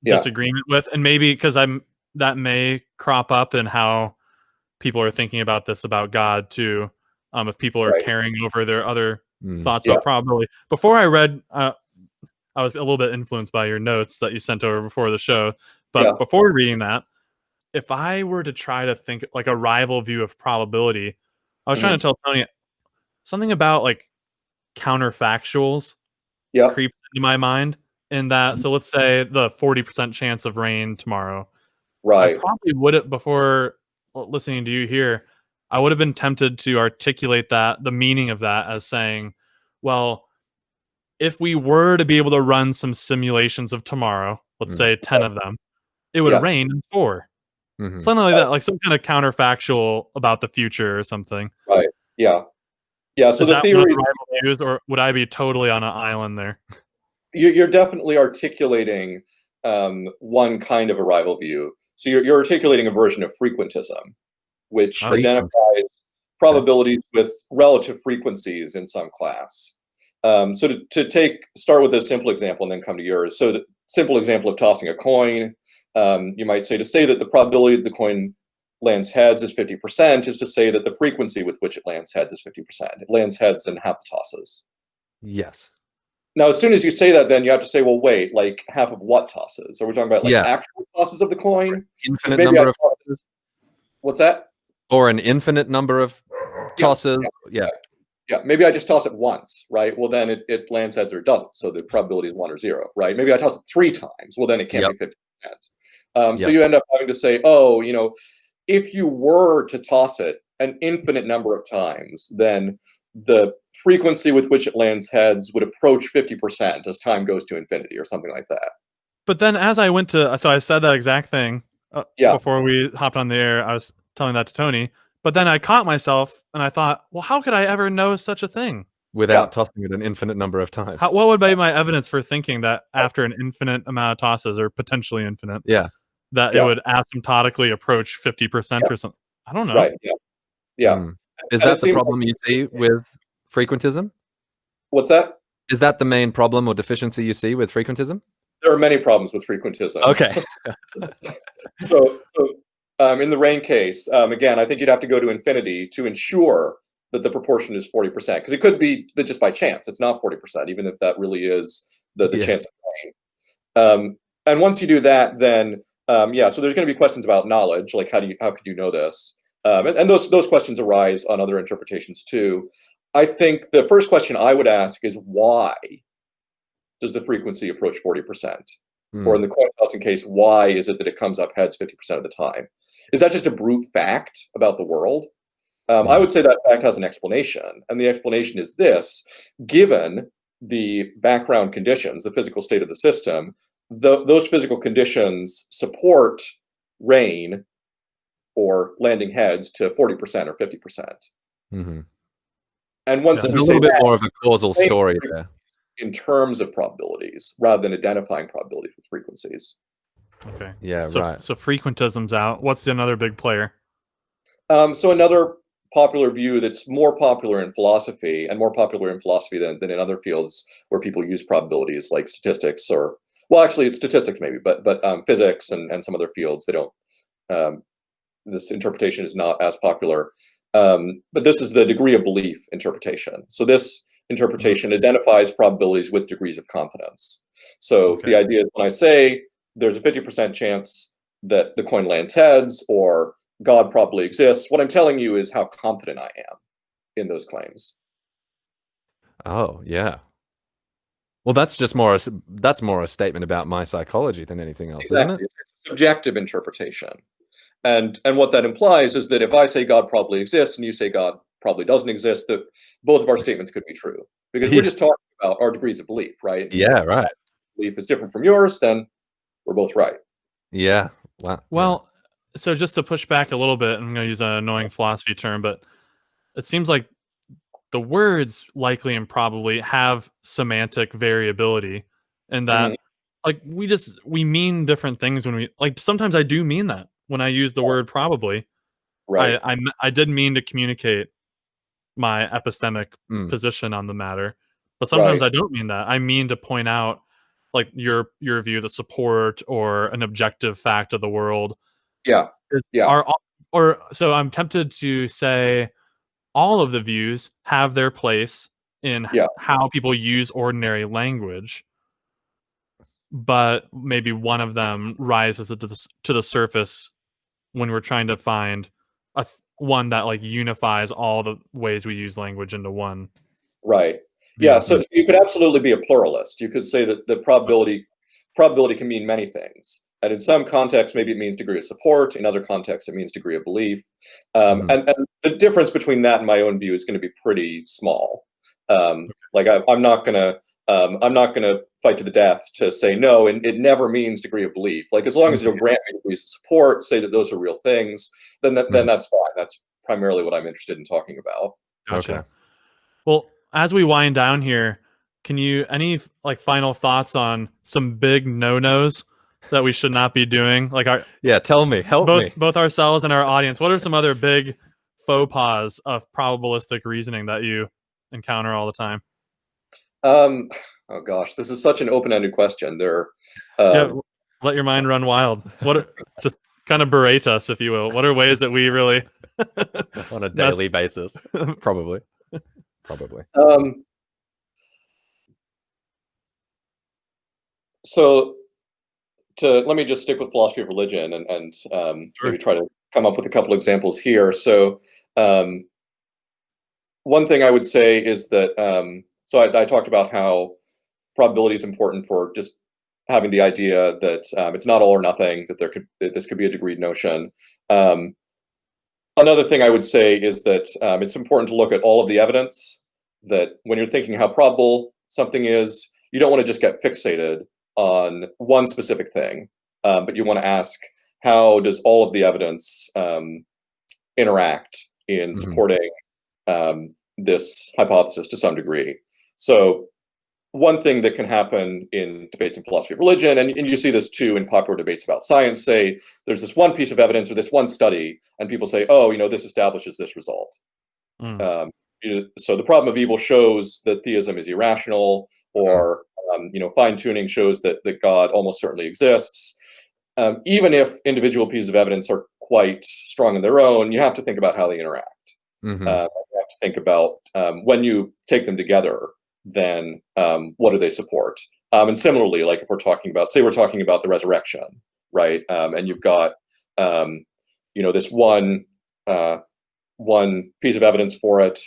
disagreement with, and maybe because that may crop up in how people are thinking about this about God too. If people are carrying over their other thoughts about probability. Before I read, I was a little bit influenced by your notes that you sent over before the show. But before reading that, if I were to try to think like a rival view of probability, I was trying to tell Tony something about like counterfactuals creeps into my mind. In that, so let's say the 40% chance of rain tomorrow. I probably would have, before listening to you here, I would have been tempted to articulate that, the meaning of that, as saying, well, if we were to be able to run some simulations of tomorrow, let's say 10 of them, it would rain in 4. Something like that, like some kind of counterfactual about the future or something. Right. Yeah. Yeah. So is the that theory, used, or would I be totally on an island there? You're definitely articulating one kind of a rival view. So you're articulating a version of frequentism, which identifies probabilities with relative frequencies in some class. So to start with a simple example and then come to yours. So the simple example of tossing a coin, you might say, to say that the probability that the coin lands heads is 50% is to say that the frequency with which it lands heads is 50%. It lands heads in half the tosses. Yes. Now, as soon as you say that, then you have to say, well, wait, like half of what tosses? Are we talking about like actual tosses of the coin? Infinite number of tosses? What's that? Or an infinite number of tosses? Yeah. Maybe I just toss it once, right? Well, then it lands heads or it doesn't. So the probability is 1 or 0, right? Maybe I toss it 3 times. Well, then it can't be 50%. So you end up having to say, oh, if you were to toss it an infinite number of times, then the frequency with which it lands heads would approach 50% as time goes to infinity or something like that. But then as I went to, so I said that exact thing before we hopped on the air, I was telling that to Tony, but then I caught myself and I thought, well, how could I ever know such a thing? Without tossing it an infinite number of times. What would be my evidence for thinking that after an infinite amount of tosses, or potentially infinite, that it would asymptotically approach 50% or something? I don't know. Right, Is that the problem you see with frequentism? What's that? Is that the main problem or deficiency you see with frequentism? There are many problems with frequentism. Okay. So in the rain case, again, I think you'd have to go to infinity to ensure that the proportion is 40%, because it could be that just by chance it's not 40%, even if that really is the chance of rain. And once you do that, then so there's going to be questions about knowledge, like how could you know this? And those questions arise on other interpretations too. I think the first question I would ask is, why does the frequency approach 40%? Or in the coin tossing case, why is it that it comes up heads 50% of the time? Is that just a brute fact about the world? I would say that fact has an explanation. And the explanation is this: given the background conditions, the physical state of the system, those physical conditions support rain or landing heads to 40% or 50%. And once there's a little bit more of a causal story there in terms of probabilities rather than identifying probabilities with frequencies. Okay. Yeah, right. So frequentism's out. What's another big player? So another popular view that's more popular in philosophy, and more popular in philosophy than in other fields where people use probabilities, like statistics, or, well, actually it's statistics maybe, but physics and some other fields, they don't, this interpretation is not as popular. But this is the degree of belief interpretation. So this interpretation identifies probabilities with degrees of confidence. So the idea is, when I say there's a 50% chance that the coin lands heads, or God probably exists, what I'm telling you is how confident I am in those claims. Oh, yeah. Well, that's more a statement about my psychology than anything else, isn't it? It's a subjective interpretation. And what that implies is that if I say God probably exists and you say God probably doesn't exist, that both of our statements could be true, because we're just talking about our degrees of belief, right? Yeah, right. If belief is different from yours, then we're both right. Yeah. Wow. Well, so just to push back a little bit, I'm going to use an annoying philosophy term, but it seems like the words likely and probably have semantic variability, and that like we mean different things when we like. Sometimes I do mean that when I use the word probably. Right. I did mean to communicate my epistemic Mm. position on the matter, but sometimes Right. I don't mean that. I mean to point out like your view, the support or an objective fact of the world. Yeah. Yeah. Are or so I'm tempted to say all of the views have their place in Yeah. how people use ordinary language, but maybe one of them rises to the surface when we're trying to find one that like unifies all the ways we use language into one Right. view. Yeah. So you could absolutely be a pluralist. You could say that the probability can mean many things. And in some contexts, maybe it means degree of support. In other contexts, it means degree of belief. And the difference between that and my own view is going to be pretty small. Like I'm not gonna fight to the death to say no, and it never means degree of belief. Like as long as you'll grant me degrees of support, say that those are real things, then that's fine. That's primarily what I'm interested in talking about. Gotcha. Okay. Well, as we wind down here, can you any like final thoughts on some big no-nos that we should not be doing? Like tell me, help me. Both ourselves and our audience. What are some other big faux pas of probabilistic reasoning that you encounter all the time? Oh gosh, this is such an open-ended question. Yeah, let your mind run wild. Just kind of berate us, if you will. What are ways that we really on a daily basis? Probably. So let me just stick with philosophy of religion and Sure. maybe try to come up with a couple examples here. So one thing I would say is that so I talked about how probability is important for just having the idea that it's not all or nothing, that this could be a degreed notion. Another thing I would say is that it's important to look at all of the evidence, that when you're thinking how probable something is, you don't want to just get fixated on one specific thing, but you want to ask, how does all of the evidence interact in supporting this hypothesis to some degree? So one thing that can happen in debates in philosophy of religion, and you see this too in popular debates about science, say there's this one piece of evidence or this one study, and people say, oh, this establishes this result. So the problem of evil shows that theism is irrational, or fine-tuning shows that God almost certainly exists. Even if individual pieces of evidence are quite strong in their own, you have to think about how they interact. You have to think about when you take them together, then what do they support? And similarly, like if we're talking about the resurrection, right? And you've got this one piece of evidence for it,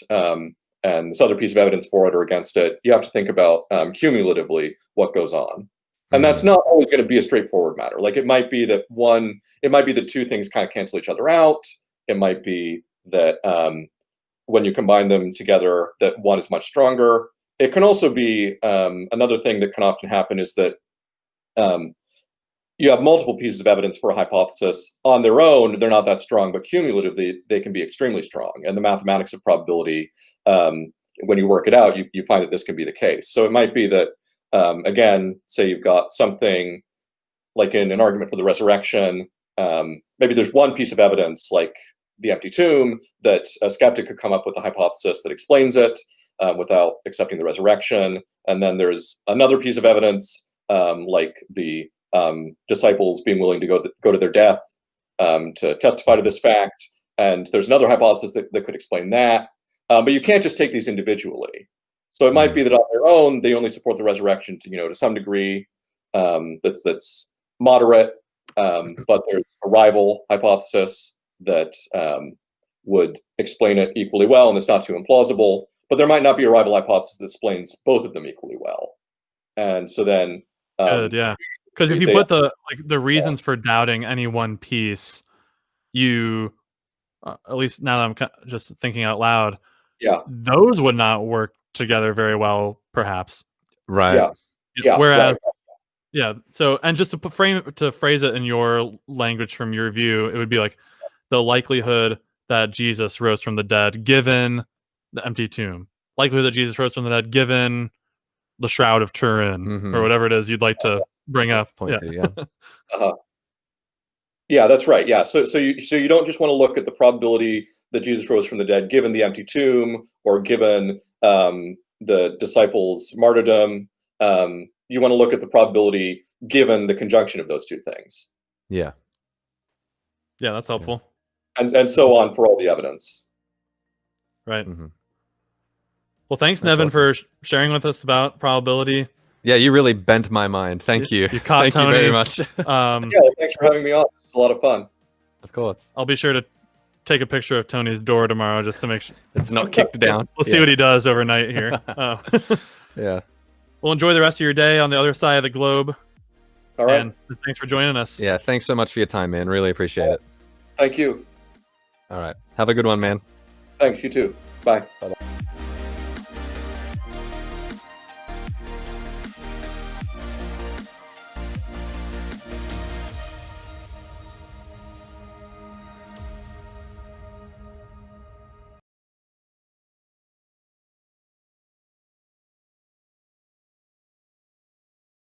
and this other piece of evidence for it or against it. You have to think about cumulatively what goes on. And that's not always going to be a straightforward matter. Like it might be that two things kind of cancel each other out. It might be that when you combine them together, that one is much stronger. It can also be another thing that can often happen is that you have multiple pieces of evidence for a hypothesis. On their own, they're not that strong, but cumulatively, they can be extremely strong. And the mathematics of probability, when you work it out, you find that this can be the case. So it might be that, again, say you've got something like in an argument for the resurrection, maybe there's one piece of evidence, like the empty tomb, that a skeptic could come up with a hypothesis that explains it without accepting the resurrection. And then there's another piece of evidence, like the disciples being willing to go to their death to testify to this fact. And there's another hypothesis that could explain that. But you can't just take these individually. So it might be that on their own, they only support the resurrection to some degree that's moderate. But there's a rival hypothesis that would explain it equally well, and it's not too implausible. But there might not be a rival hypothesis that explains both of them equally well. And so then, good, yeah. Because if you put the reasons for doubting any one piece, you at least now that I'm just thinking out loud, those would not work together very well, perhaps. Right. Yeah. Whereas Yeah. So, and just to phrase it in your language from your view, it would be like the likelihood that Jesus rose from the dead given the empty tomb. Likelihood that Jesus rose from the dead given the Shroud of Turin, or whatever it is you'd like to bring up. Point to, yeah. Uh-huh. Yeah, that's right. Yeah. So you don't just want to look at the probability that Jesus rose from the dead given the empty tomb or given the disciples' martyrdom. You want to look at the probability given the conjunction of those two things. Yeah. Yeah, that's helpful. And so on for all the evidence. Right. Well, thanks, That's Nevin, awesome. for sharing with us about probability. Yeah, you really bent my mind. Thank you. You caught Thank Tony. you very much. Yeah, thanks for having me on. It's a lot of fun. Of course. I'll be sure to take a picture of Tony's door tomorrow just to make sure It's not kicked down. We'll see what he does overnight here. Yeah. Well, enjoy the rest of your day on the other side of the globe. All right. And thanks for joining us. Yeah, thanks so much for your time, man. Really appreciate it. Thank you. All right. Have a good one, man. Thanks, you too. Bye. Bye-bye.